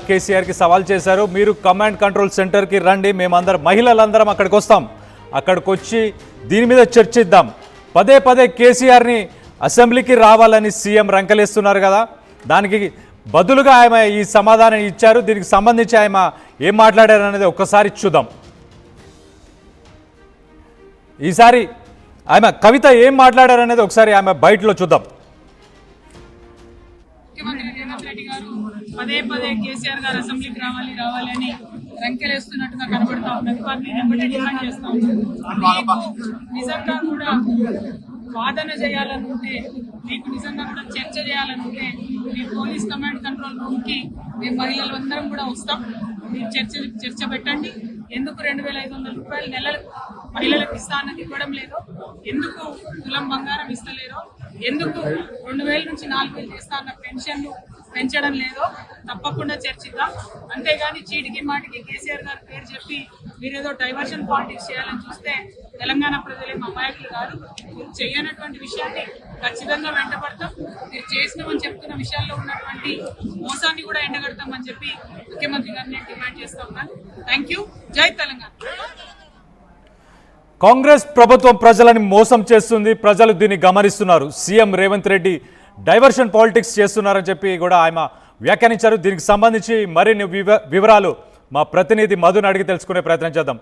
కేసీఆర్ కి సవాల్ చేశారు. మీరు కమాండ్ కంట్రోల్ సెంటర్ కి రండి, మేమందరం మహిళలందరం అక్కడికి వస్తాం, అక్కడికి వచ్చి దీని మీద చర్చిద్దాం. పదే పదే కేసీఆర్ని అసెంబ్లీకి రావాలని సీఎం రంకలేస్తున్నారు కదా, దానికి బదులుగా ఆమె ఈ సమాధానం ఇచ్చారు. దీనికి సంబంధించి ఆమె ఏం మాట్లాడారు అనేది ఒక్కసారి చూద్దాం. ఈసారి ఆమె కవిత ఏం మాట్లాడారు అనేది ఒకసారి ఆమె బయటలో చూద్దాం. ముఖ్యమంత్రి రేవంత్ రెడ్డి గారు పదే పదే కేసీఆర్ గారు అసెంబ్లీకి రావాలి అని రంకెలేస్తున్నట్టుగా కనబడతా ఉన్నది. వారిని వెంబడే డిమాండ్ చేస్తా ఉన్నాం. నిజంగా కూడా వాదన చేయాలనుకుంటే, మీకు నిజంగా కూడా చర్చ చేయాలనుకుంటే మీ పోలీస్ కమాండ్ కంట్రోల్ రూమ్ కి మేము మహిళలందరం కూడా వస్తాం. మీరు చర్చ పెట్టండి. ఎందుకు 2,500 రూపాయలు నెలలకు మహిళలకు ఇస్తానని ఇవ్వడం లేదు, ఎందుకు తులం బంగారం ఇస్తలేరో, ఎందుకు 2,000 నుంచి 4,000 చేస్తాన్న పెన్షన్లు పెంచడం లేదో తప్పకుండా చర్చిద్దాం. అంతేగాని చీటికి మాటికి కేసీఆర్ గారు పేరు చెప్పి మీరేదో డైవర్షన్ పాలిటిక్స్ చేయాలని చూస్తే తెలంగాణ ప్రజలే అమాయకులు కాదు. మీరు చేయనటువంటి విషయాన్ని ఖచ్చితంగా వెంటబడతాం. మీరు చేసినామని చెప్తున్న విషయాల్లో ఉన్నటువంటి మోసాన్ని కూడా ఎండగడతామని చెప్పి ముఖ్యమంత్రి గారిని డిమాండ్ చేస్తా ఉన్నాను. Thank you. జై తెలంగాణ. కాంగ్రెస్ ప్రభుత్వం ప్రజలని మోసం చేస్తుంది, ప్రజలు దీన్ని గమనిస్తున్నారు. CM Revanth Reddy diversion politics చేస్తున్నారని చెప్పి కూడా ఆయన వ్యాఖ్యానించారు. దీనికి సంబంధించి మరిన్ని వివరాలు మా ప్రతినిధి మధుని అడిగి తెలుసుకునే ప్రయత్నం చేద్దాం.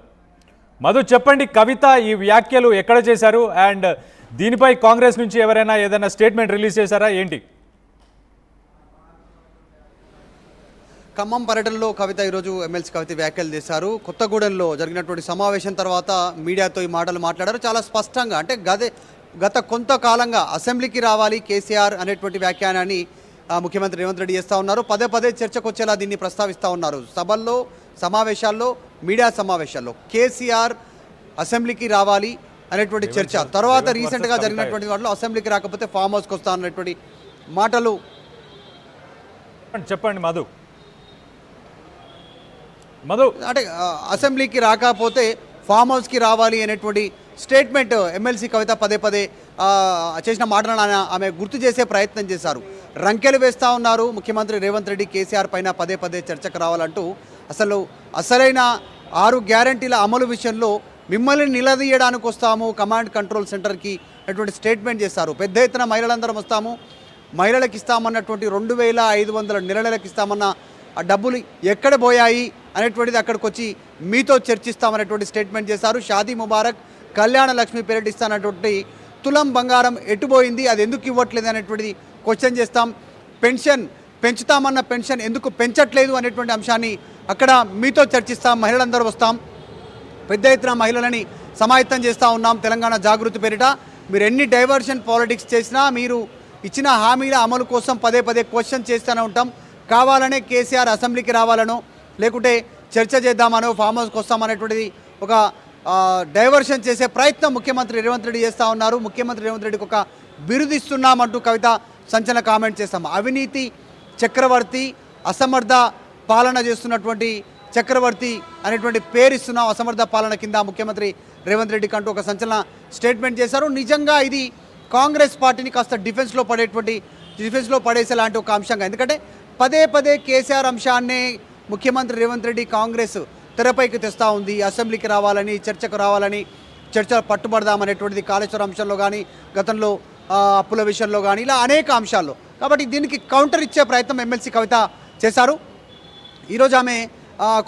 మధు, చెప్పండి, కవిత ఈ వ్యాఖ్యలు ఎక్కడ చేశారు అండ్ దీనిపై కాంగ్రెస్ నుంచి ఎవరైనా ఏదైనా స్టేట్మెంట్ రిలీజ్ చేశారా ఏంటి? ఖమ్మం పర్యటనలో కవిత ఈరోజు ఎమ్మెల్సీ కవిత వ్యాఖ్యలు చేశారు. కొత్తగూడెంలో జరిగినటువంటి సమావేశం తర్వాత మీడియాతో ఈ మాటలు మాట్లాడారు. చాలా స్పష్టంగా, అంటే గత కొంతకాలంగా అసెంబ్లీకి రావాలి కేసీఆర్ అనేటువంటి వ్యాఖ్యానాన్ని ముఖ్యమంత్రి రేవంత్ రెడ్డి చేస్తూ ఉన్నారు. పదే పదే చర్చకు వచ్చేలా దీన్ని ప్రస్తావిస్తూ ఉన్నారు. సభల్లో, సమావేశాల్లో, మీడియా సమావేశాల్లో కేసీఆర్ అసెంబ్లీకి రావాలి అనేటువంటి చర్చ. తర్వాత రీసెంట్గా జరిగినటువంటి వాటిలో అసెంబ్లీకి రాకపోతే ఫామ్ హౌస్కి వస్తా అన్నటువంటి మాటలు. చెప్పండి మధు. అంటే అసెంబ్లీకి రాకపోతే ఫామ్ హౌస్కి రావాలి అనేటువంటి స్టేట్మెంట్ ఎమ్మెల్సీ కవిత పదే పదే చేసిన మాటలను ఆమె గుర్తు చేసే ప్రయత్నం చేశారు. రంకెలు వేస్తూ ఉన్నారు ముఖ్యమంత్రి రేవంత్ రెడ్డి కేసీఆర్ పైన పదే పదే చర్చకు రావాలంటూ. అసలైన 6 గ్యారంటీల అమలు విషయంలో మిమ్మల్ని నిలదీయడానికి వస్తాము కమాండ్ కంట్రోల్ సెంటర్కి అనేటువంటి స్టేట్మెంట్ చేశారు. పెద్ద ఎత్తున మహిళలందరం వస్తాము, మహిళలకు ఇస్తామన్నటువంటి 2,500 నెలలకు ఇస్తామన్న ఆ డబ్బులు ఎక్కడ పోయాయి అనేటువంటిది అక్కడికి వచ్చి మీతో చర్చిస్తామనేటువంటి స్టేట్మెంట్ చేశారు. షాదీ ముబారక్, కళ్యాణ లక్ష్మి పేరిట ఇస్తానటువంటి తులం బంగారం ఎటుపోయింది, అది ఎందుకు ఇవ్వట్లేదు అనేటువంటిది క్వశ్చన్ చేస్తాం. పెన్షన్ పెంచుతామన్న పెన్షన్ ఎందుకు పెంచట్లేదు అనేటువంటి అంశాన్ని అక్కడ మీతో చర్చిస్తాం. మహిళలందరూ వస్తాం, పెద్ద ఎత్తున మహిళలని సమాయత్తం చేస్తూ ఉన్నాం తెలంగాణ జాగృతి పేరిట. మీరు ఎన్ని డైవర్షన్ పాలిటిక్స్ చేసినా మీరు ఇచ్చిన హామీల అమలు కోసం పదే పదే క్వశ్చన్ చేస్తూనే ఉంటాం. కావాలనే కేసీఆర్ అసెంబ్లీకి రావాలనో, లేకుంటే చర్చ చేద్దామనో, ఫామ్ హౌస్కి వస్తామనేటువంటిది ఒక డైవర్షన్ చేసే ప్రయత్నం ముఖ్యమంత్రి రేవంత్ రెడ్డి చేస్తూ ఉన్నారు. ముఖ్యమంత్రి రేవంత్ రెడ్డికి ఒక బిరుదిస్తున్నామంటూ కవిత సంచలన కామెంట్ చేస్తాం. అవినీతి చక్రవర్తి, అసమర్థ పాలన చేస్తున్నటువంటి చక్రవర్తి అనేటువంటి పేరు ఇస్తున్నాం. అసమర్థ పాలన కింద ముఖ్యమంత్రి రేవంత్ రెడ్డి కంటూ ఒక సంచలన స్టేట్మెంట్ చేశారు. నిజంగా ఇది కాంగ్రెస్ పార్టీని కాస్త డిఫెన్స్లో పడేసేలాంటి ఒక అంశంగా, ఎందుకంటే పదే పదే కేసీఆర్ అంశాన్నే ముఖ్యమంత్రి రేవంత్ రెడ్డి కాంగ్రెస్ తెరపైకి తెస్తూ ఉంది. అసెంబ్లీకి రావాలని, చర్చకు రావాలని, చర్చ పట్టుబడదామనేటువంటిది కాళేశ్వరం అంశంలో కానీ, గతంలో అప్పుల విషయంలో కానీ, ఇలా అనేక అంశాల్లో. కాబట్టి దీనికి కౌంటర్ ఇచ్చే ప్రయత్నం ఎమ్మెల్సీ కవిత చేశారు. ఈరోజు ఆమె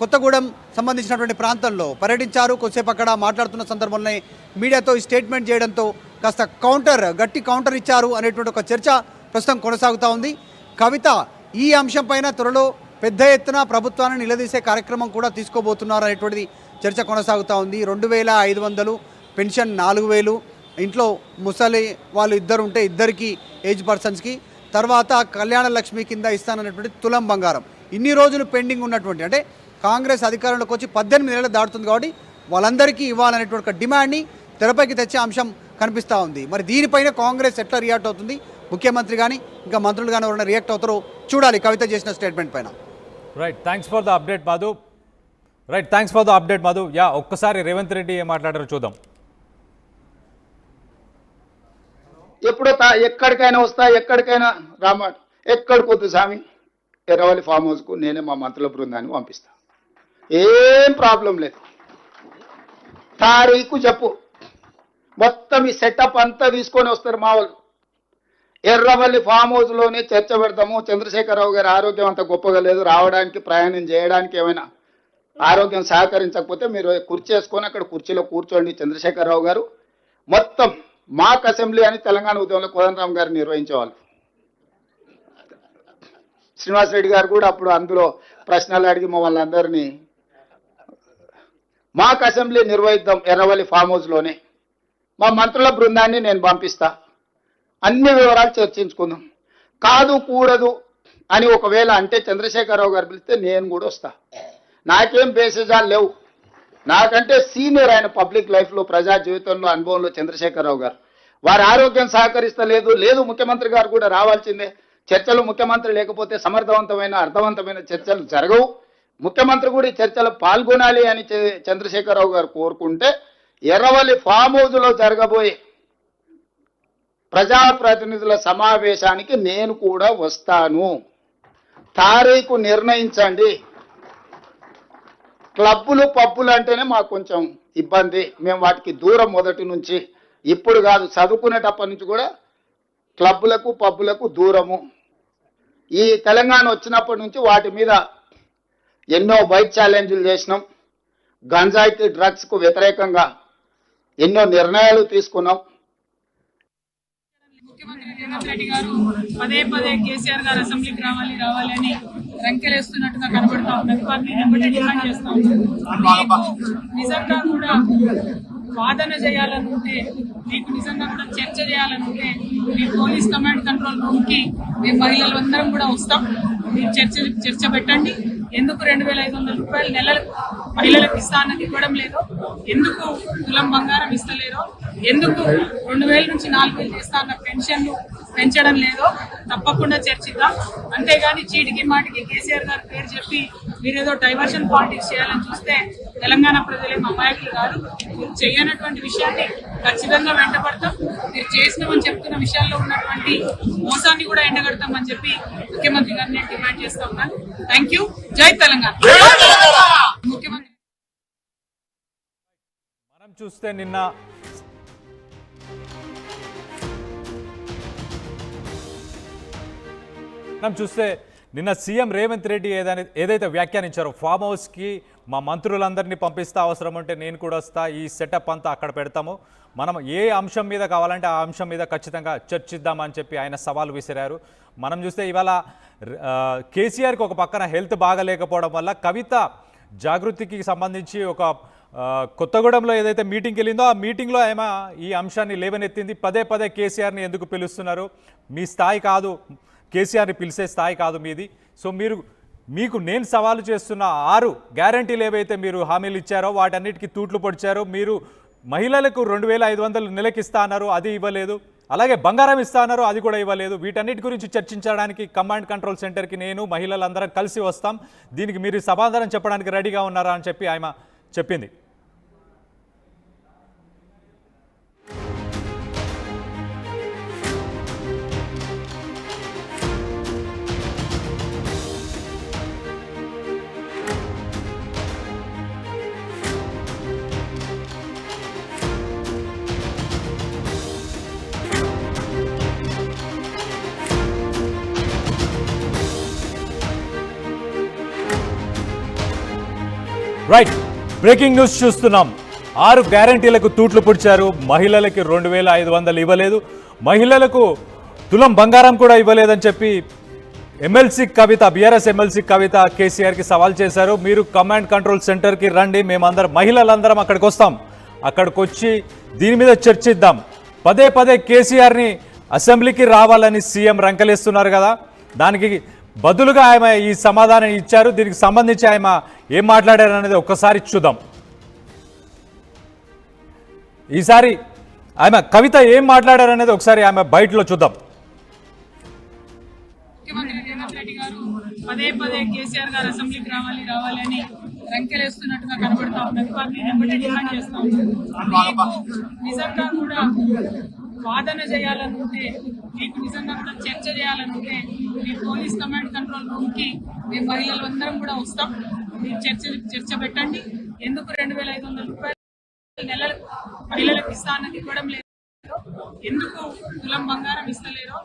కొత్తగూడెం సంబంధించినటువంటి ప్రాంతంలో పర్యటించారు. కొద్దిసేపు అక్కడ మాట్లాడుతున్న సందర్భంలోనే మీడియాతో ఈ స్టేట్మెంట్ చేయడంతో కాస్త గట్టి కౌంటర్ ఇచ్చారు అనేటువంటి ఒక చర్చ ప్రస్తుతం కొనసాగుతూ ఉంది. కవిత ఈ అంశం పైన త్వరలో పెద్ద ఎత్తున ప్రభుత్వాన్ని నిలదీసే కార్యక్రమం కూడా తీసుకోబోతున్నారు అనేటువంటిది చర్చ కొనసాగుతూ ఉంది. 2,500 పెన్షన్, 4,000 ఇంట్లో ముసలి వాళ్ళు ఇద్దరు ఉంటే ఇద్దరికి ఏజ్ పర్సన్స్కి, తర్వాత కళ్యాణ లక్ష్మి కింద ఇస్తానన్నటువంటి తులం బంగారం. ఇన్ని రోజులు పెండింగ్ ఉన్నటువంటి, అంటే కాంగ్రెస్ అధికారంలోకి వచ్చి 18 నెలలు దాటుతుంది కాబట్టి వాళ్ళందరికీ ఇవ్వాలనేటువంటి ఒక డిమాండ్ని తెరపైకి తెచ్చే అంశం కనిపిస్తూ ఉంది. మరి దీనిపైన కాంగ్రెస్ ఎట్లా రియాక్ట్ అవుతుంది, ముఖ్యమంత్రి కానీ ఇంకా మంత్రులు కానీ ఎవరైనా రియాక్ట్ అవుతారో చూడాలి కవిత చేసిన స్టేట్మెంట్ పైన. Right, thanks for the update Madhu. Yeah, ఒక్కసారి రేవంత్ రెడ్డి ఏం మాట్లాడారో చూద్దాం. ఎప్పుడో ఎక్కడికైనా వస్తా, ఎక్కడికైనా రామాట, ఎక్కడికి వద్దు స్వామి, ఎర్రవల్లి ఫామ్ హౌస్కు నేనే మా మంత్రుల బృందాన్ని పంపిస్తా. ఏం ప్రాబ్లం లేదు. తారీఖు చెప్పు, మొత్తం ఈ సెటప్ అంతా తీసుకొని వస్తారు మా వాళ్ళు. ఎర్రవల్లి ఫామ్ హౌస్లోనే చర్చ పెడతాము. చంద్రశేఖరరావు గారి ఆరోగ్యం అంత గొప్పగా లేదు, రావడానికి ప్రయాణం చేయడానికి ఏమైనా ఆరోగ్యం సహకరించకపోతే మీరు కుర్చీ వేసుకొని అక్కడ కుర్చీలో కూర్చోండి. చంద్రశేఖరరావు గారు మొత్తం మాక్ అసెంబ్లీ అని తెలంగాణ ఉద్యమంలో కోదండరామ్ గారు నిర్వహించేవాళ్ళు. శ్రీనివాసరెడ్డి గారు కూడా అప్పుడు అందులో ప్రశ్నలు అడిగి మమ్మల్ని అందరినీ మాక్ అసెంబ్లీ నిర్వహిద్దాం ఎర్రవల్లి ఫామ్ హౌస్లోనే. మా మంత్రుల బృందాన్ని నేను పంపిస్తా, అన్ని వివరాలు చర్చించుకుందాం. కాదు కూడదు అని ఒకవేళ అంటే చంద్రశేఖరరావు గారు పిలిస్తే నేను కూడా వస్తా. నాకేం బేసిజాలు లేవు. నాకంటే సీనియర్ ఆయన పబ్లిక్ లైఫ్లో, ప్రజా జీవితంలో, అనుభవంలో చంద్రశేఖరరావు గారు. వారి ఆరోగ్యం సహకరిస్తలేదు, లేదు ముఖ్యమంత్రి గారు కూడా రావాల్సిందే. చర్చలు ముఖ్యమంత్రి లేకపోతే సమర్థవంతమైన అర్థవంతమైన చర్చలు జరగవు. ముఖ్యమంత్రి కూడా ఈ చర్చలో పాల్గొనాలి అని చంద్రశేఖరరావు గారు కోరుకుంటే ఎర్రవల్లి ఫామ్ హౌస్లో జరగబోయే ప్రజాప్రతినిధుల సమావేశానికి నేను కూడా వస్తాను. తారీఖు నిర్ణయించండి. క్లబ్బులు పబ్బులు అంటేనే మాకు కొంచెం ఇబ్బంది. మేము వాటికి దూరం మొదటి నుంచి, ఇప్పుడు కాదు చదువుకునేటప్పటి నుంచి కూడా క్లబ్బులకు పబ్బులకు దూరము. ఈ తెలంగాణ వచ్చినప్పటి నుంచి వాటి మీద ఎన్నో బైక్ ఛాలెంజ్లు చేసినాం. గంజాయికి డ్రగ్స్కు వ్యతిరేకంగా ఎన్నో నిర్ణయాలు తీసుకున్నాం. ముఖ్యమంత్రి రేవంత్ రెడ్డి గారు పదే పదే కేసీఆర్ గారు అసెంబ్లీకి రావాలి రావాలి అని రంకెలేస్తున్నట్టుగా కనబడతా ఉన్నది. వారిని వెంబడి డిమాండ్ చేస్తా ఉన్నాను. మీకు నిజంగా కూడా వాదన చేయాలనుకుంటే, మీకు నిజంగా కూడా చర్చ చేయాలనుకుంటే మీ పోలీస్ కమాండ్ కంట్రోల్ రూమ్ కి మేము మహిళలందరం కూడా వస్తాం. మీరు చర్చ పెట్టండి. ఎందుకు 2,500 రూపాయలు నెలలకు మహిళలకు ఇస్తానని ఇవ్వడం లేదు, ఎందుకు తులం బంగారం ఇస్తలేరో, ఎందుకు 2,000 నుంచి 4,000 చేస్తా అన్న పెన్షన్లు పెంచడం లేదో తప్పకుండా చర్చిద్దాం. అంతేగాని చీటికి మాటికి కేసీఆర్ గారి పేరు చెప్పి మీరేదో డైవర్షన్ పాలిటిక్స్ చేయాలని చూస్తే తెలంగాణ ప్రజలేం అమాయకులు కాదు. మీరు చేయనటువంటి విషయాన్ని ఖచ్చితంగా వెంటబడతాం. మీరు చేసినామని చెప్తున్న విషయాల్లో ఉన్నటువంటి మోసాన్ని కూడా ఎండగడతామని చెప్పి ముఖ్యమంత్రి గారిని నేను డిమాండ్ చేస్తా ఉన్నాను. Thank you. జై తెలంగాణ. ముఖ్యమంత్రి మనం చూస్తే నిన్న సీఎం రేవంత్ రెడ్డి ఏదైతే వ్యాఖ్యానించారో, ఫామ్ హౌస్కి మా మంత్రులందరినీ పంపిస్తా, అవసరం ఉంటే నేను కూడా వస్తా, ఈ సెటప్ అంతా అక్కడ పెడతాము, మనం ఏ అంశం మీద కావాలంటే ఆ అంశం మీద ఖచ్చితంగా చర్చిద్దామని చెప్పి ఆయన సవాలు విసిరారు. మనం చూస్తే ఇవాళ కేసీఆర్కి ఒక పక్కన హెల్త్ బాగలేకపోవడం వల్ల కవిత జాగృతికి సంబంధించి ఒక కొత్తగూడెంలో ఏదైతే మీటింగ్కి వెళ్ళిందో ఆ మీటింగ్లో ఆమె ఈ అంశాన్ని లేవనెత్తింది. పదే పదే కేసీఆర్ని ఎందుకు పిలుస్తున్నారు, మీ స్థాయి కాదు, కేసీఆర్ని పిలిచే స్థాయి కాదు మీది. సో మీకు నేను సవాలు చేస్తున్న 6 గ్యారంటీలు ఏవైతే మీరు హామీలు ఇచ్చారో వాటన్నిటికీ తూట్లు పొడిచారు. మీరు మహిళలకు 2,500 నెలకిస్తా అన్నారు, అది ఇవ్వలేదు. అలాగే బంగారం ఇస్తా అన్నారు, అది కూడా ఇవ్వలేదు. వీటన్నిటి గురించి చర్చించడానికి కమాండ్ కంట్రోల్ సెంటర్కి నేను మహిళలందరం కలిసి వస్తాం, దీనికి మీరు సమాధానం చెప్పడానికి రెడీగా ఉన్నారా అని చెప్పి ఆమె చెప్పింది. రైట్, బ్రేకింగ్ న్యూస్ చూస్తున్నాం. 6 గ్యారంటీలకు తూట్లు పుడిచారు. మహిళలకి 2,500 ఇవ్వలేదు, మహిళలకు తులం బంగారం కూడా ఇవ్వలేదని చెప్పి ఎమ్మెల్సీ కవిత, బీఆర్ఎస్ ఎమ్మెల్సీ కవిత కేసీఆర్కి సవాల్ చేశారు. మీరు కమాండ్ కంట్రోల్ సెంటర్కి రండి, మేమందరం మహిళలందరం అక్కడికి వస్తాం, అక్కడికి వచ్చి దీని మీద చర్చిద్దాం. పదే పదే కేసీఆర్ని అసెంబ్లీకి రావాలని సీఎం రంకలేస్తున్నారు కదా, దానికి బదులుగా ఆమె ఈ సమాధానం ఇచ్చారు. దీనికి సంబంధించి ఆమె ఏం మాట్లాడారు అనేది ఒక్కసారి చూద్దాం. ఈసారి ఆమె కవిత ఏం మాట్లాడారు అనేది ఒకసారి ఆమె బయటలో చూద్దాం. ముఖ్యమంత్రి రేవంత్ రెడ్డి గారు పదే పదే కేసీఆర్ గారు అసెంబ్లీకి రావాలి రావాలి అని రంకెలేస్తున్నట్టుగా కనబడతా ఉన్నది. వారిని వెంబడి డిమాండ్ చేస్తా ఉన్నాను. మీకు నిజంగా కూడా వాదన చేయాలనుకుంటే, మీకు నిజంగా కూడా చర్చ చేయాలనుకుంటే మీ పోలీస్ కమాండ్ కంట్రోల్ రూమ్కి మేము మహిళలు అందరం కూడా వస్తాం. మీరు చర్చ పెట్టండి. ఎందుకు 2,500 రూపాయలు నెలలకు మహిళలకు ఇస్తా అన్నది ఇవ్వడం లేదు, ఎందుకు తులం బంగారం ఇస్తలేరో